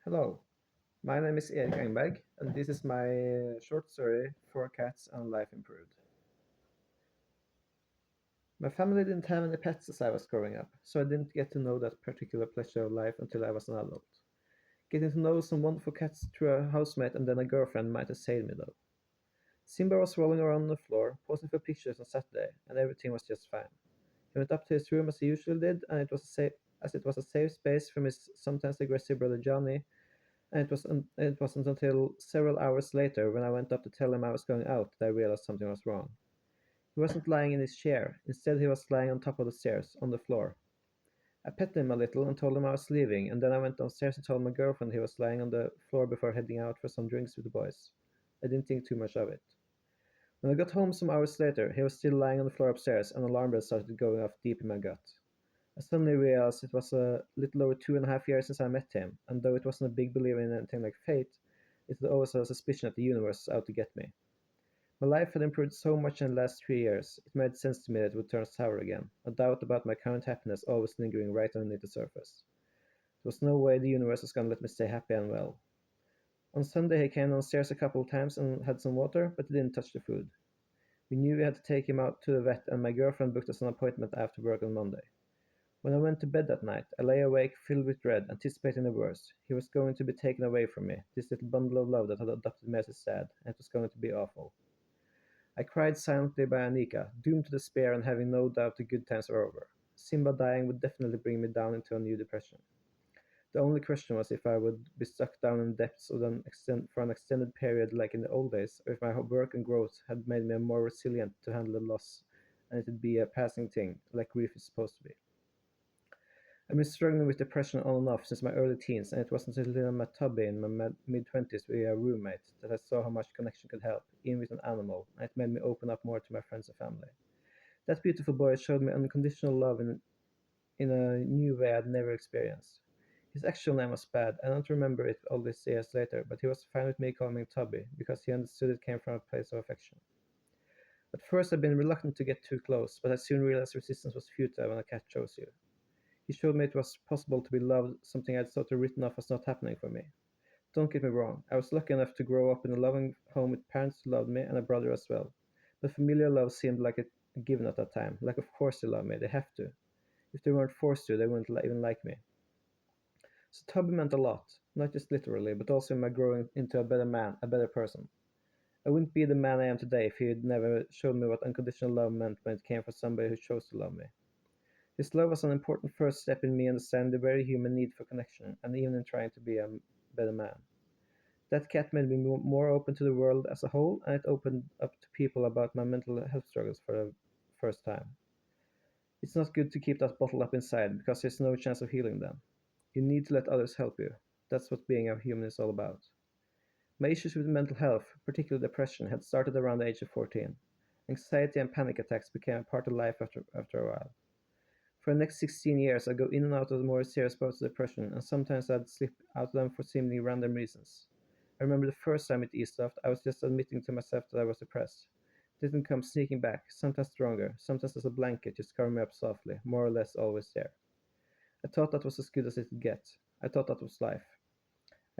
Hello, my name is Erik Engberg, and this is my short story, Four Cats and Life Improved. My family didn't have any pets as I was growing up, so I didn't get to know that particular pleasure of life until I was an adult. Getting to know some wonderful cats through a housemate and then a girlfriend might have saved me though. Simba was rolling around on the floor, posing for pictures on Saturday, and everything was just fine. He went up to his room as he usually did, and it was a safe space from his sometimes aggressive brother Johnny. And it wasn't until several hours later, when I went up to tell him I was going out, that I realized something was wrong. He wasn't lying in his chair. Instead, he was lying on top of the stairs, on the floor. I petted him a little and told him I was leaving, and then I went downstairs and told my girlfriend he was lying on the floor before heading out for some drinks with the boys. I didn't think too much of it. When I got home some hours later, he was still lying on the floor upstairs, and an alarm bell started going off deep in my gut. I suddenly realized it was a little over 2.5 years since I met him, and though it wasn't a big believer in anything like fate, it had always a suspicion that the universe was out to get me. My life had improved so much in the last 3 years, it made sense to me that it would turn sour again, a doubt about my current happiness always lingering right underneath the surface. There was no way the universe was going to let me stay happy and well. On Sunday he came downstairs a couple of times and had some water, but he didn't touch the food. We knew we had to take him out to the vet, and my girlfriend booked us an appointment after work on Monday. When I went to bed that night, I lay awake filled with dread, anticipating the worst. He was going to be taken away from me, this little bundle of love that had adopted me as his dad, and it was going to be awful. I cried silently by Anika, doomed to despair and having no doubt the good times were over. Simba dying would definitely bring me down into a new depression. The only question was if I would be stuck down in the depths for an extended period like in the old days, or if my work and growth had made me more resilient to handle the loss, and it would be a passing thing, like grief is supposed to be. I've been struggling with depression on and off since my early teens, and it wasn't until I met Tubby in my mid-20s with a roommate that I saw how much connection could help, even with an animal, and it made me open up more to my friends and family. That beautiful boy showed me unconditional love in a new way I'd never experienced. His actual name was Bad. I don't remember it all these years later, but he was fine with me calling him Tubby, because he understood it came from a place of affection. At first I'd been reluctant to get too close, but I soon realized resistance was futile when a cat chose you. He showed me it was possible to be loved, something I'd sort of written off as not happening for me. Don't get me wrong, I was lucky enough to grow up in a loving home with parents who loved me and a brother as well. But familiar love seemed like a given at that time, like of course they love me, they have to. If they weren't forced to, they wouldn't even like me. So Tubby meant a lot, not just literally, but also in my growing into a better man, a better person. I wouldn't be the man I am today if he had never showed me what unconditional love meant when it came from somebody who chose to love me. His love was an important first step in me understanding the very human need for connection, and even in trying to be a better man. That cat made me more open to the world as a whole, and it opened up to people about my mental health struggles for the first time. It's not good to keep that bottled up inside, because there's no chance of healing them. You need to let others help you. That's what being a human is all about. My issues with mental health, particularly depression, had started around the age of 14. Anxiety and panic attacks became a part of life after a while. For the next 16 years, I'd go in and out of the more serious bouts of depression, and sometimes I'd slip out of them for seemingly random reasons. I remember the first time it eased off, I was just admitting to myself that I was depressed. It didn't come sneaking back, sometimes stronger, sometimes as a blanket, just covering me up softly, more or less always there. I thought that was as good as it could get. I thought that was life.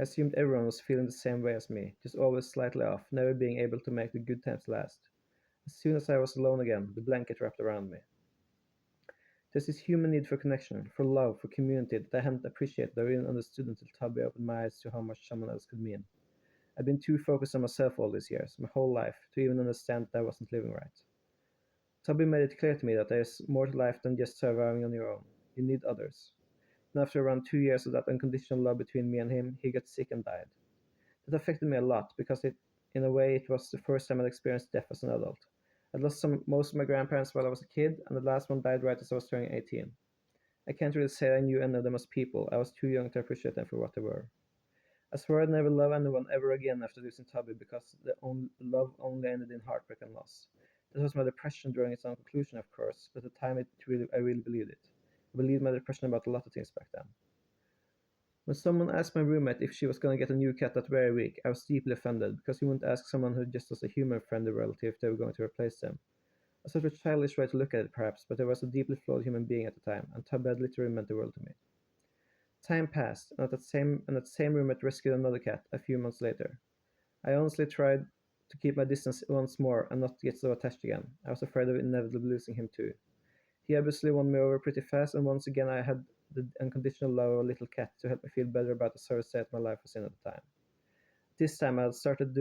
I assumed everyone was feeling the same way as me, just always slightly off, never being able to make the good times last. As soon as I was alone again, the blanket wrapped around me. There's this human need for connection, for love, for community that I hadn't appreciated or even understood until Tubby opened my eyes to how much someone else could mean. I've been too focused on myself all these years, my whole life, to even understand that I wasn't living right. Tubby made it clear to me that there's more to life than just surviving on your own. You need others. And after around 2 years of that unconditional love between me and him, he got sick and died. That affected me a lot because in a way, it was the first time I'd experienced death as an adult. I'd lost most of my grandparents while I was a kid, and the last one died right as I was turning 18. I can't really say I knew any of them as people. I was too young to appreciate them for what they were. I swore I'd never love anyone ever again after losing Tubby because love only ended in heartbreak and loss. This was my depression drawing its own conclusion, of course, but at the time I really believed it. I believed my depression about a lot of things back then. When someone asked my roommate if she was going to get a new cat that very week, I was deeply offended because you wouldn't ask someone who just was a human friend or relative if they were going to replace them. A sort of childish way to look at it, perhaps, but I was a deeply flawed human being at the time, and Tubby had literally meant the world to me. Time passed, and at that same roommate rescued another cat a few months later. I honestly tried to keep my distance once more and not get so attached again. I was afraid of inevitably losing him too. He obviously won me over pretty fast, and once again I had the unconditional love of a little cat to help me feel better about the sorry state my life was in at the time. This time I had started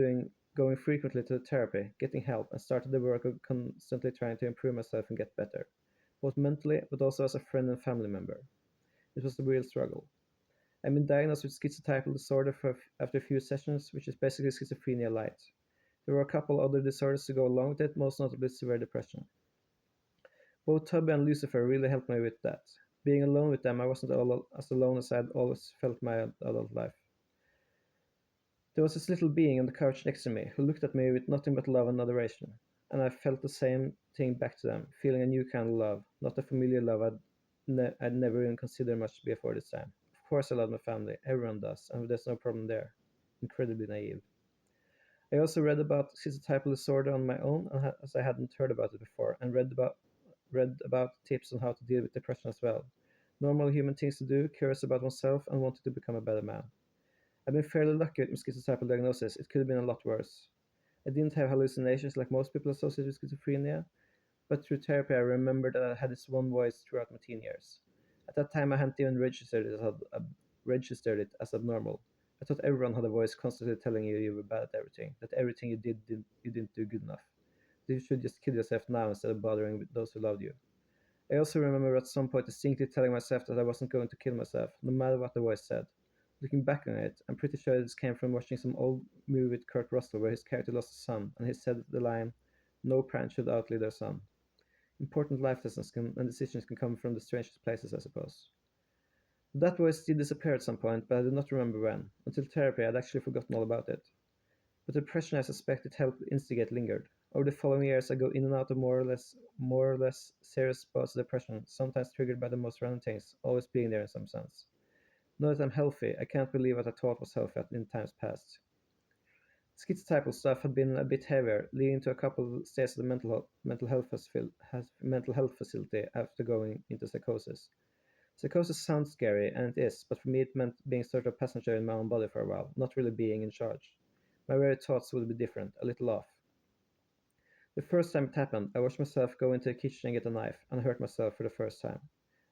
going frequently to therapy, getting help, and started the work of constantly trying to improve myself and get better, both mentally but also as a friend and family member. It was a real struggle. I've been diagnosed with schizotypal disorder after a few sessions, which is basically schizophrenia light. There were a couple other disorders to go along with it, most notably severe depression. Both Tubby and Lucifer really helped me with that. Being alone with them, I wasn't as alone as I had always felt my adult life. There was this little being on the couch next to me who looked at me with nothing but love and adoration, and I felt the same thing back to them, feeling a new kind of love, not the familiar love I'd never even considered much before this time. Of course, I love my family, everyone does, and there's no problem there. Incredibly naive. I also read about schizotypal disorder on my own, as I hadn't heard about it before, and read about tips on how to deal with depression as well. Normal human things to do, curious about oneself, and wanting to become a better man. I've been fairly lucky with my schizotypal diagnosis. It could have been a lot worse. I didn't have hallucinations like most people associate with schizophrenia, but through therapy I remembered that I had this one voice throughout my teen years. At that time I hadn't even registered it as abnormal. I thought everyone had a voice constantly telling you you were bad at everything, that everything you didn't do good enough. That you should just kill yourself now instead of bothering with those who loved you. I also remember at some point distinctly telling myself that I wasn't going to kill myself, no matter what the voice said. Looking back on it, I'm pretty sure this came from watching some old movie with Kurt Russell where his character lost a son, and he said the line, "No parent should outlive their son." Important life lessons and decisions can come from the strangest places, I suppose. That voice did disappear at some point, but I do not remember when. Until therapy, I'd actually forgotten all about it. But the depression I suspect it helped instigate lingered. Over the following years, I go in and out of more or less serious bouts of depression, sometimes triggered by the most random things, always being there in some sense. Now that I'm healthy, I can't believe what I thought was healthy in times past. Schizotypal stuff had been a bit heavier, leading to a couple of stays at the mental health facility after going into psychosis. Psychosis sounds scary, and it is, but for me it meant being sort of passenger in my own body for a while, not really being in charge. My very thoughts would be different, a little off. The first time it happened, I watched myself go into the kitchen and get a knife, and hurt myself for the first time.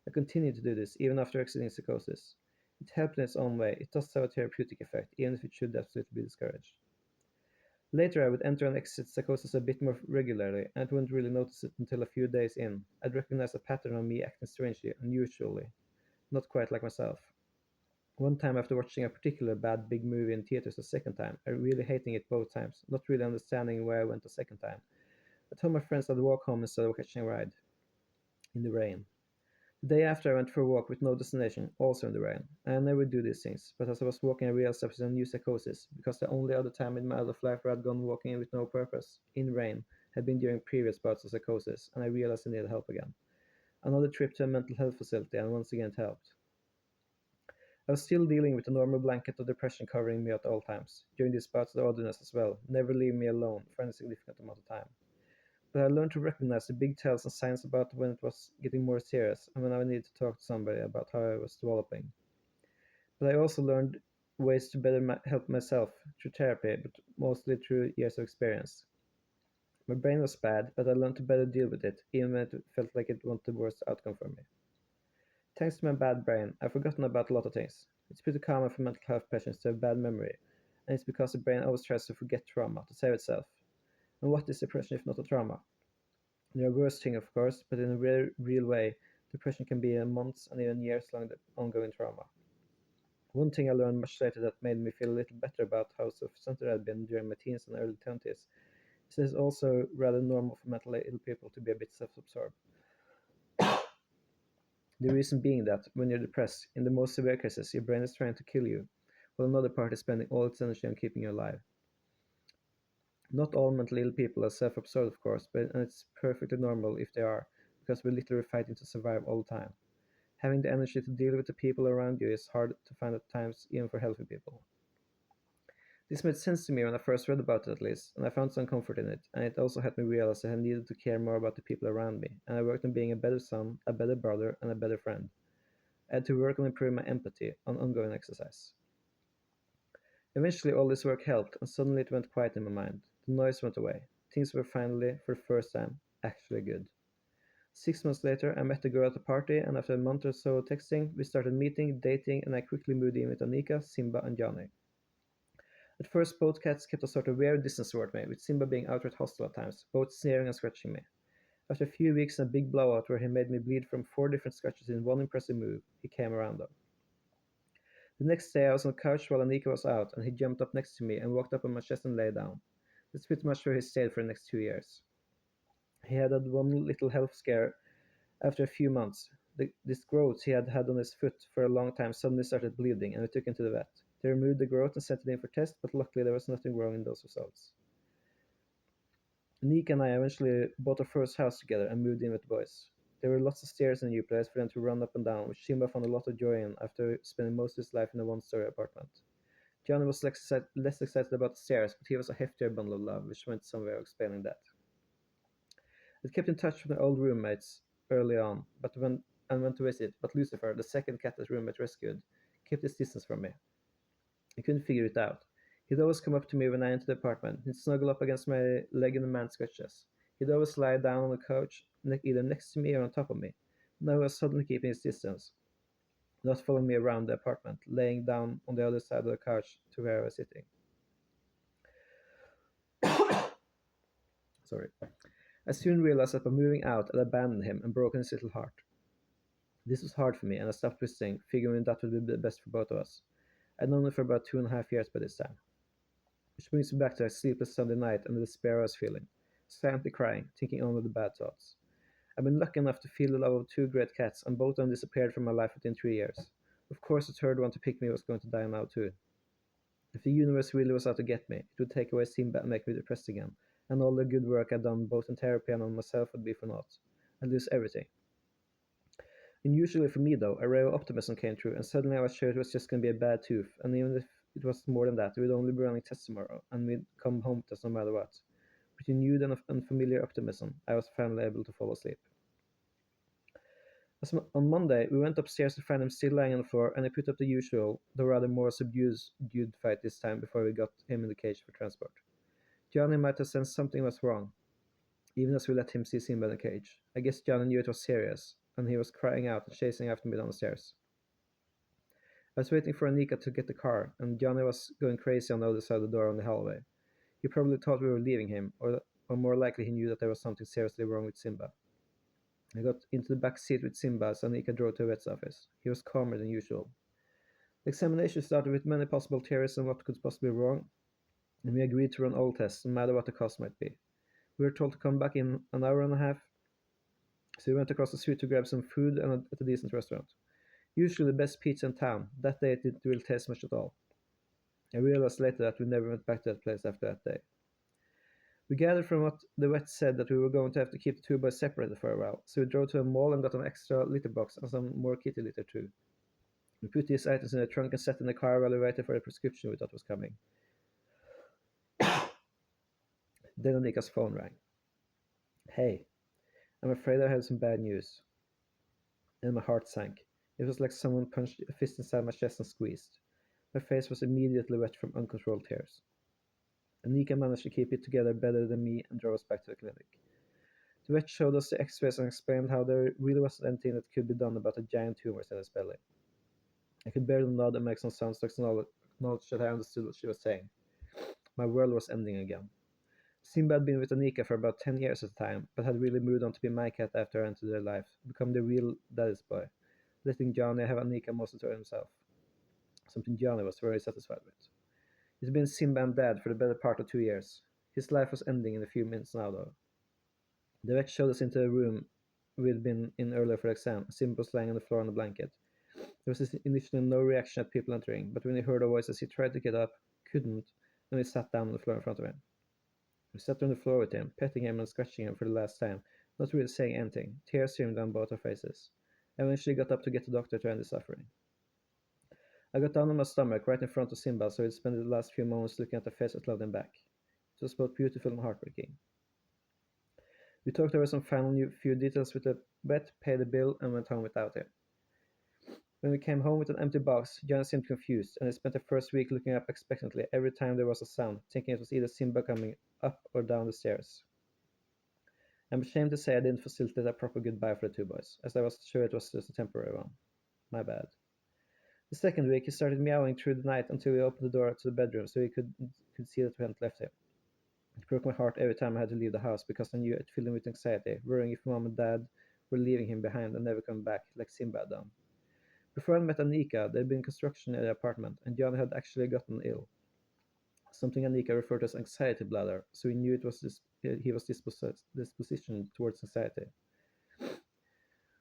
I continued to do this, even after exiting psychosis. It helped in its own way, it does have a therapeutic effect, even if it should absolutely be discouraged. Later, I would enter and exit psychosis a bit more regularly, and I wouldn't really notice it until a few days in. I'd recognize a pattern of me acting strangely, unusually, not quite like myself. One time, after watching a particular bad big movie in theaters a second time, I really hating it both times, not really understanding why I went a second time. I told my friends I'd walk home instead of catching a ride in the rain. The day after, I went for a walk with no destination, also in the rain. I never do these things, but as I was walking, I realized I was in a new psychosis, because the only other time in my adult life where I'd gone walking with no purpose, in rain, had been during previous bouts of psychosis, and I realized I needed help again. Another trip to a mental health facility, and once again it helped. I was still dealing with the normal blanket of depression covering me at all times, during these bouts of oddness as well, never leaving me alone for any significant amount of time. But I learned to recognize the big tells and signs about when it was getting more serious and when I needed to talk to somebody about how I was developing. But I also learned ways to better help myself through therapy, but mostly through years of experience. My brain was bad, but I learned to better deal with it, even when it felt like it wanted the worst outcome for me. Thanks to my bad brain, I've forgotten about a lot of things. It's pretty common for mental health patients to have bad memory, and it's because the brain always tries to forget trauma, to save itself. And what is depression if not a trauma? There are worse things, of course, but in a real way, depression can be a months and even years long ongoing trauma. One thing I learned much later that made me feel a little better about how self-centered I'd been during my teens and early 20s is that it's also rather normal for mentally ill people to be a bit self-absorbed. The reason being that, when you're depressed, in the most severe cases, your brain is trying to kill you, while another part is spending all its energy on keeping you alive. Not all mentally ill people are self-absorbed, of course, but and it's perfectly normal if they are, because we're literally fighting to survive all the time. Having the energy to deal with the people around you is hard to find at times, even for healthy people. This made sense to me when I first read about it, at least, and I found some comfort in it, and it also helped me realize that I needed to care more about the people around me, and I worked on being a better son, a better brother, and a better friend. I had to work on improving my empathy, on ongoing exercise. Eventually all this work helped, and suddenly it went quiet in my mind. The noise went away. Things were finally, for the first time, actually good. 6 months later, I met a girl at a party, and after a month or so of texting, we started meeting, dating, and I quickly moved in with Anika, Simba, and Johnny. At first, both cats kept a sort of weird distance toward me, with Simba being outright hostile at times, both sneering and scratching me. After a few weeks and a big blowout where he made me bleed from 4 different scratches in one impressive move, he came around though. The next day I was on the couch while Anika was out, and he jumped up next to me and walked up on my chest and lay down. That's pretty much where he stayed for the next 2 years. He had one little health scare after a few months. This growth he had had on his foot for a long time suddenly started bleeding, and we took him to the vet. They removed the growth and sent it in for test, but luckily there was nothing wrong in those results. Nick and I eventually bought our first house together and moved in with the boys. There were lots of stairs in the new place for them to run up and down, which Simba found a lot of joy in after spending most of his life in a one-story apartment. Johnny was less excited about the stairs, but he was a heftier bundle of love, which went some way of explaining that. I kept in touch with my old roommates early on, and went to visit, but Lucifer, the second cat that roommate rescued, kept his distance from me. I couldn't figure it out. He'd always come up to me when I entered the apartment. He'd snuggle up against my leg and demand scratches. He'd always lie down on the couch, either next to me or on top of me. Now he was suddenly keeping his distance, not following me around the apartment, laying down on the other side of the couch to where I was sitting. Sorry. I soon realized that by moving out, I'd abandoned him and broken his little heart. This was hard for me, and I stopped twisting, figuring that would be the best for both of us. I'd known him for about 2.5 years by this time. Which brings me back to a sleepless Sunday night and the despair I was feeling, silently crying, thinking only the bad thoughts. I've been lucky enough to feel the love of 2 great cats, and both of them disappeared from my life within 3 years. Of course, the third one to pick me was going to die now too. If the universe really was out to get me, it would take away Simba and make me depressed again, and all the good work I'd done both in therapy and on myself would be for naught. I'd lose everything. Unusually for me, though, a ray of optimism came through, and suddenly I was sure it was just going to be a bad tooth, and even if it was more than that, we'd only be running tests tomorrow, and we'd come home to us no matter what. With renewed and unfamiliar optimism, I was finally able to fall asleep. On Monday, we went upstairs to find him still lying on the floor, and I put up the usual, though rather more subdued fight this time before we got him in the cage for transport. Johnny might have sensed something was wrong, even as we let him see Simba in the cage. I guess Johnny knew it was serious, and he was crying out and chasing after me down the stairs. I was waiting for Anika to get the car, and Johnny was going crazy on the other side of the door on the hallway. He probably thought we were leaving him, or more likely he knew that there was something seriously wrong with Simba. I got into the back seat with Simba as Anika drove to the vet's office. He was calmer than usual. The examination started with many possible theories on what could possibly be wrong, and we agreed to run all tests, no matter what the cost might be. We were told to come back in an hour and a half, so we went across the street to grab some food at a decent restaurant. Usually the best pizza in town. That day it didn't really taste much at all. I realized later that we never went back to that place after that day. We gathered from what the vet said that we were going to have to keep the 2 boys separated for a while, so we drove to a mall and got an extra litter box and some more kitty litter too. We put these items in the trunk and sat in the car while we waited for the prescription we thought was coming. Then Anika's phone rang. Hey, I'm afraid I have some bad news. And my heart sank. It was like someone punched a fist inside my chest and squeezed. My face was immediately wet from uncontrolled tears. Anika managed to keep it together better than me and drove us back to the clinic. The vet showed us the x-rays and explained how there really wasn't anything that could be done about a giant tumor in his belly. I could barely nod and make some sounds to acknowledge that I understood what she was saying. My world was ending again. Simba had been with Anika for about 10 years at the time, but had really moved on to be my cat after I entered their life, become the real daddy's boy, letting Johnny have Anika mostly to himself. Something Johnny was very satisfied with. He's been Simba and Dad for the better part of 2 years. His life was ending in a few minutes now, though. The vet showed us into a room we'd been in earlier for the exam. Simba was lying on the floor on a blanket. There was initially no reaction at people entering, but when he heard our voices, he tried to get up, couldn't, and we sat down on the floor in front of him. We sat on the floor with him, petting him and scratching him for the last time, not really saying anything, tears streaming down both our faces. I eventually got up to get the doctor to end the suffering. I got down on my stomach right in front of Simba, so he'd spend the last few moments looking at the face that loved him back. It was both beautiful and heartbreaking. We talked over some final few details with the vet, paid the bill, and went home without him. When we came home with an empty box, Johnny seemed confused, and he spent the first week looking up expectantly every time there was a sound, thinking it was either Simba coming up or down the stairs. I'm ashamed to say I didn't facilitate a proper goodbye for the two boys, as I was sure it was just a temporary one. My bad. The second week, he started meowing through the night until we opened the door to the bedroom so he could see that we hadn't left him. It broke my heart every time I had to leave the house because I knew it filled him with anxiety, worrying if mom and dad were leaving him behind and never coming back, like Simba had done. Before I met Anika, there had been construction in the apartment, and Johnny had actually gotten ill. Something Anika referred to as anxiety bladder, so we knew it was he was dispositioned towards anxiety.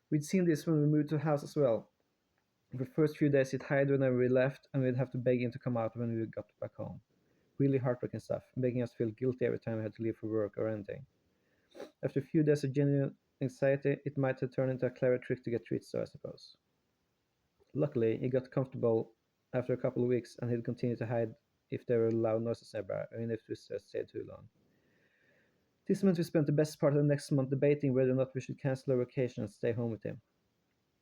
We'd seen this when we moved to the house as well. For the first few days, he'd hide whenever we left, and we'd have to beg him to come out when we got back home. Really heartbreaking stuff, making us feel guilty every time we had to leave for work or anything. After a few days of genuine anxiety, it might have turned into a clever trick to get treats, so I suppose. Luckily, he got comfortable after a couple of weeks, and he'd continue to hide if there were loud noises nearby, or even if we stayed too long. This meant we spent the best part of the next month debating whether or not we should cancel our vacation and stay home with him.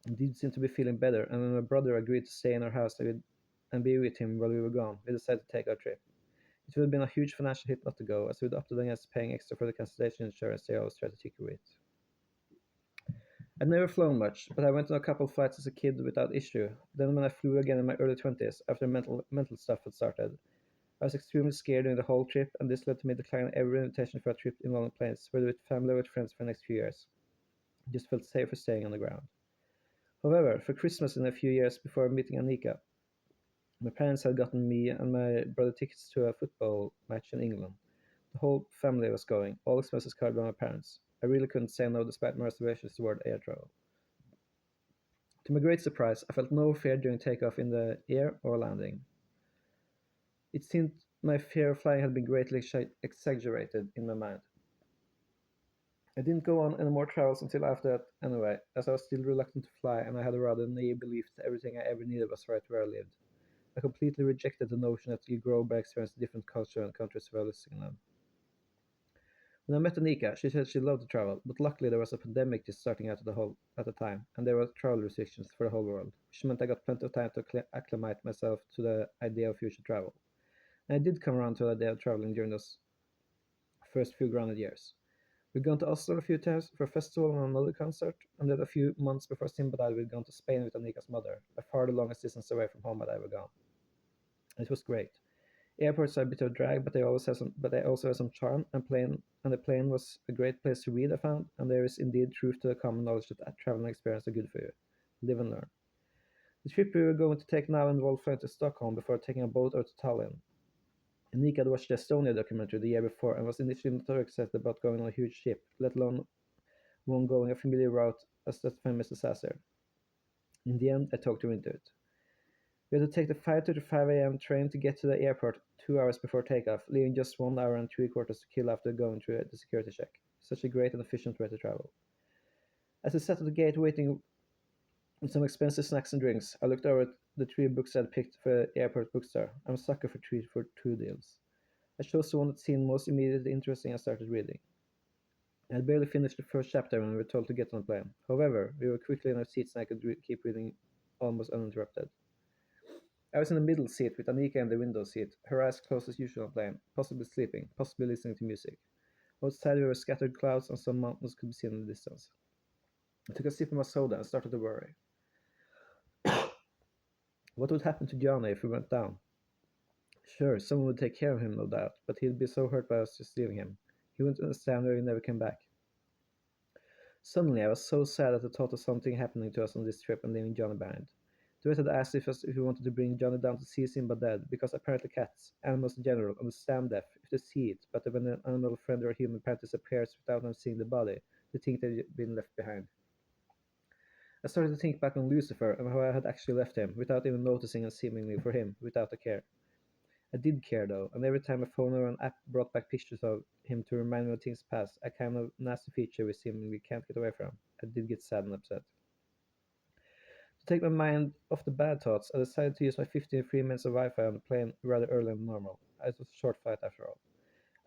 He did seem to be feeling better, and when my brother agreed to stay in our house and be with him while we were gone, we decided to take our trip. It would have been a huge financial hit not to go, as we'd opted against paying extra for the cancellation insurance they always try to tinker with. I'd never flown much, but I went on a couple of flights as a kid without issue. Then when I flew again in my early 20s, after mental stuff had started, I was extremely scared during the whole trip, and this led to me declining every invitation for a trip involving planes, whether with family or with friends for the next few years. I just felt safer staying on the ground. However, for Christmas in a few years before meeting Anika, my parents had gotten me and my brother tickets to a football match in England. The whole family was going, all expenses covered by my parents. I really couldn't say no despite my reservations toward air travel. To my great surprise, I felt no fear during takeoff in the air or landing. It seemed my fear of flying had been greatly exaggerated in my mind. I didn't go on any more travels until after that anyway, as I was still reluctant to fly and I had a rather naive belief that everything I ever needed was right where I lived. I completely rejected the notion that you grow by experiencing different cultures and countries while visiting them. When I met Anika, she said she loved to travel, but luckily there was a pandemic just starting out at the time, and there were travel restrictions for the whole world, which meant I got plenty of time to acclimate myself to the idea of future travel. And I did come around to the idea of traveling during those first few grounded years. We'd gone to Oslo a few times for a festival and another concert, and then a few months before Simba died, we'd gone to Spain with Anika's mother, by far the longest distance away from home I'd ever gone. It was great. Airports are a bit of a drag, but they also have some charm, and the plane was a great place to read, I found, and there is indeed truth to the common knowledge that travel and experience are good for you. Live and learn. The trip we were going to take now involved flying to Stockholm before taking a boat out to Tallinn. Anika had watched the Estonia documentary the year before and was initially not very excited about going on a huge ship, let alone one going a familiar route as that famous disaster. In the end, I talked her into it. We had to take the 5:35 a.m. train to get to the airport 2 hours before takeoff, leaving just 1 hour and 3 quarters to kill after going through the security check. Such a great and efficient way to travel. As we sat at the gate waiting with some expensive snacks and drinks, I looked over at the three books I'd picked for the airport bookstore. I'm a sucker for true deals. I chose the one that seemed most immediately interesting and started reading. I had barely finished the first chapter when we were told to get on the plane. However, we were quickly in our seats and I could keep reading almost uninterrupted. I was in the middle seat with Anika in the window seat, her eyes closed as usual on the plane, possibly sleeping, possibly listening to music. Outside there were scattered clouds and some mountains could be seen in the distance. I took a sip of my soda and started to worry. What would happen to Johnny if we went down? Sure, someone would take care of him, no doubt, but he'd be so hurt by us just leaving him. He wouldn't understand why we never came back. Suddenly, I was so sad at the thought of something happening to us on this trip and leaving Johnny behind. The vet had asked if we wanted to bring Johnny down to see Simba dead, because apparently cats, animals in general, understand death if they see it, but when an animal friend or a human pet disappears without them seeing the body, they think they've been left behind. I started to think back on Lucifer and how I had actually left him, without even noticing and seemingly for him, without a care. I did care though, and every time a phone or an app brought back pictures of him to remind me of things past, a kind of nasty feature we seemingly can't get away from, I did get sad and upset. To take my mind off the bad thoughts, I decided to use my 15 free minutes of Wi-Fi on the plane rather early than normal. It was a short flight after all.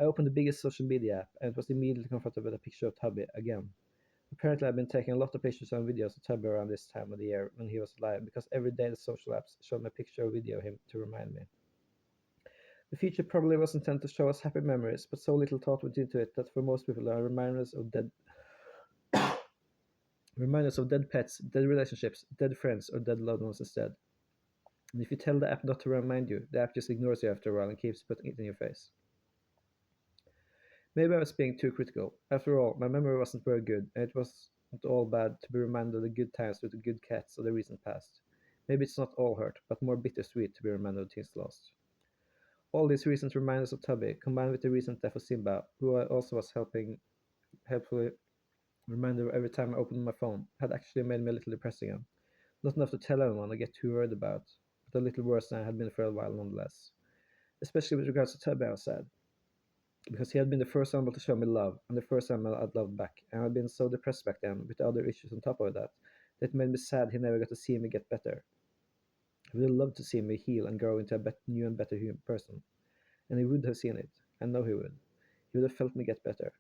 I opened the biggest social media app, and it was immediately confronted with a picture of Tubby again. Apparently, I've been taking a lot of pictures and videos of Tubby around this time of the year when he was alive, because every day the social apps showed me a picture or video of him to remind me. The feature probably was intended to show us happy memories, but so little thought went into it that for most people are reminders of dead pets, dead relationships, dead friends, or dead loved ones instead. And if you tell the app not to remind you, the app just ignores you after a while and keeps putting it in your face. Maybe I was being too critical. After all, my memory wasn't very good, and it wasn't all bad to be reminded of the good times with the good cats of the recent past. Maybe it's not all hurt, but more bittersweet to be reminded of things lost. All these recent reminders of Tubby, combined with the recent death of Simba, who I also was helpfully reminder every time I opened my phone, had actually made me a little depressed again. Not enough to tell anyone or get too worried about, but a little worse than I had been for a while nonetheless. Especially with regards to Tubby, I was sad, because he had been the first animal to show me love, and the first animal I'd loved back, and I'd been so depressed back then, with the other issues on top of that, that it made me sad he never got to see me get better. He would have loved to see me heal and grow into a new and better human person, and he would have seen it. I know he would. He would have felt me get better.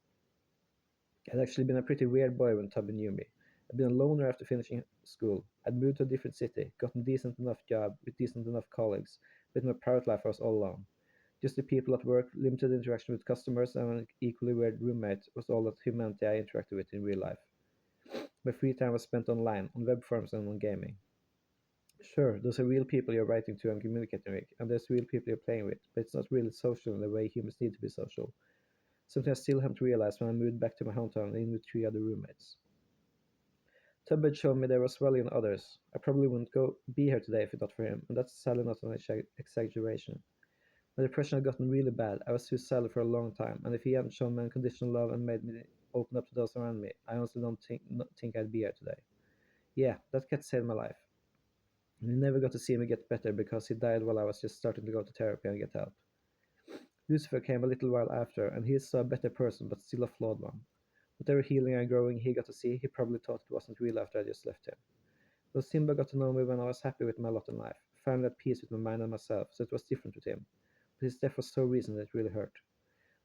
I'd actually been a pretty weird boy when Tubby knew me. I'd been a loner after finishing school. I'd moved to a different city, gotten a decent enough job with decent enough colleagues, but my private life was all alone. Just the people at work, limited interaction with customers, and an equally weird roommate was all that humanity I interacted with in real life. My free time was spent online, on web forums and on gaming. Sure, those are real people you're writing to and communicating with, and there's real people you're playing with, but it's not really social in the way humans need to be social. Something I still haven't realized when I moved back to my hometown in with three other roommates. Tubbard showed me there was value in others. I probably wouldn't be here today if it not for him, and that's sadly not an exaggeration. My depression had gotten really bad. I was suicidal for a long time, and if he hadn't shown me unconditional love and made me open up to those around me, I honestly don't think I'd be here today. Yeah, that cat saved my life. And he never got to see me get better because he died while I was just starting to go to therapy and get help. Lucifer came a little while after, and he is a better person, but still a flawed one. Whatever healing and growing he got to see, he probably thought it wasn't real after I just left him. Though Simba got to know me when I was happy with my lot in life, finally at peace with my mind and myself, so it was different with him. But his death was so recent that it really hurt.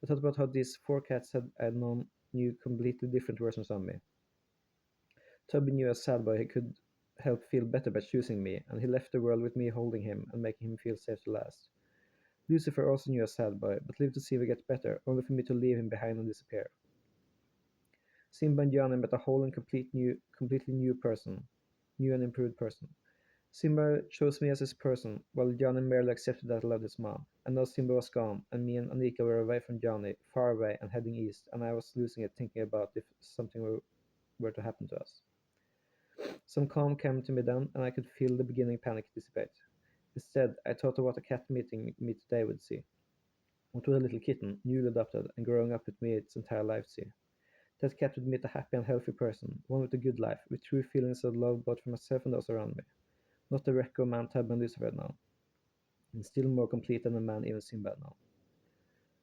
I thought about how these four cats I'd known knew completely different versions of me. Tubby knew a sad boy he could help feel better by choosing me, and he left the world with me holding him and making him feel safe to last. Lucifer also knew a sad boy, but lived to see me get better, only for me to leave him behind and disappear. Simba and Johnny met a whole and completely new person, new and improved person. Simba chose me as his person, while Johnny merely accepted that I loved his mom. And now Simba was gone, and me and Anika were away from Johnny, far away and heading east, and I was losing it thinking about if something were to happen to us. Some calm came to me then, and I could feel the beginning panic dissipate. Instead, I thought of what a cat meeting me today would see. What would a little kitten, newly adopted and growing up with me its entire life see? That cat would meet a happy and healthy person, one with a good life, with true feelings of love both for myself and those around me. Not the wreck of man Tab and Lucifer now, and still more complete than a man even Sinbad now.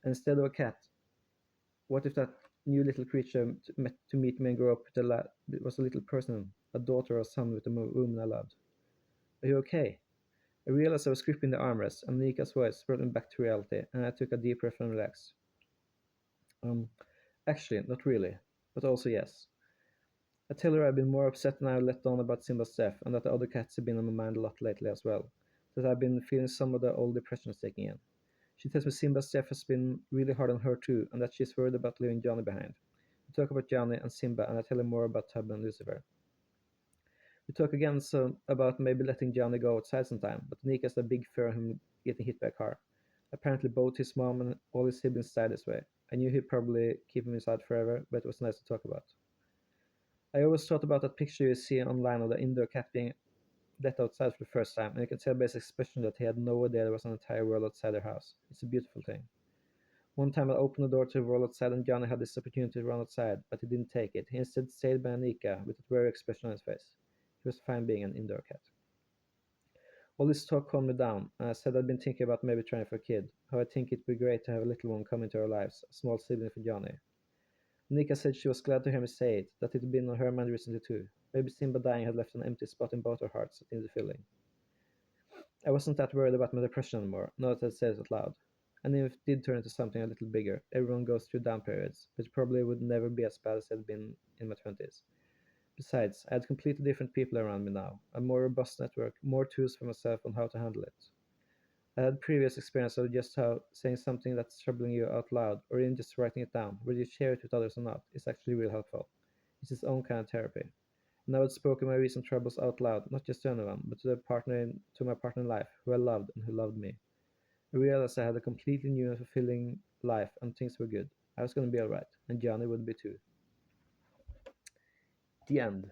And instead of a cat, what if that new little creature met to meet me and grow up with was a little person, a daughter or son with a woman I loved? Are you okay? I realized I was gripping the armrest, and Nika's voice brought me back to reality, and I took a deep breath and relaxed. Um, Actually, not really, but also yes. I tell her I've been more upset than I let on about Simba's death, and that the other cats have been on my mind a lot lately as well. That I've been feeling some of the old depressions taking in. She tells me Simba's death has been really hard on her too, and that she's worried about leaving Johnny behind. We talk about Johnny and Simba, and I tell her more about Tub and Lucifer. We talk again about maybe letting Johnny go outside sometime, but Nick has a big fear of him getting hit by a car. Apparently both his mom and all his siblings died this way. I knew he'd probably keep him inside forever, but it was nice to talk about. I always thought about that picture you see online of the indoor cat being let outside for the first time, and you can tell by his expression that he had no idea there was an entire world outside their house. It's a beautiful thing. One time I opened the door to the world outside and Johnny had this opportunity to run outside, but he didn't take it. He instead stayed by Anika with that very expression on his face. He was fine being an indoor cat. All this talk calmed me down, and I said I'd been thinking about maybe trying for a kid, how I think it'd be great to have a little one come into our lives, a small sibling for Johnny. Anika said she was glad to hear me say it, that it had been on her mind recently too. Maybe Simba dying had left an empty spot in both our hearts that needed filling. I wasn't that worried about my depression anymore, now that I'd said it out loud. And if it did turn into something a little bigger, everyone goes through down periods, but it probably would never be as bad as it had been in my 20s. Besides, I had completely different people around me now, a more robust network, more tools for myself on how to handle it. I had previous experience of just how saying something that's troubling you out loud, or even just writing it down, whether you share it with others or not, is actually real helpful. It's its own kind of therapy. And I had spoken my recent troubles out loud, not just to anyone, but to my partner in life, who I loved and who loved me. I realized I had a completely new and fulfilling life, and things were good. I was going to be alright, and Johnny would be too. The end.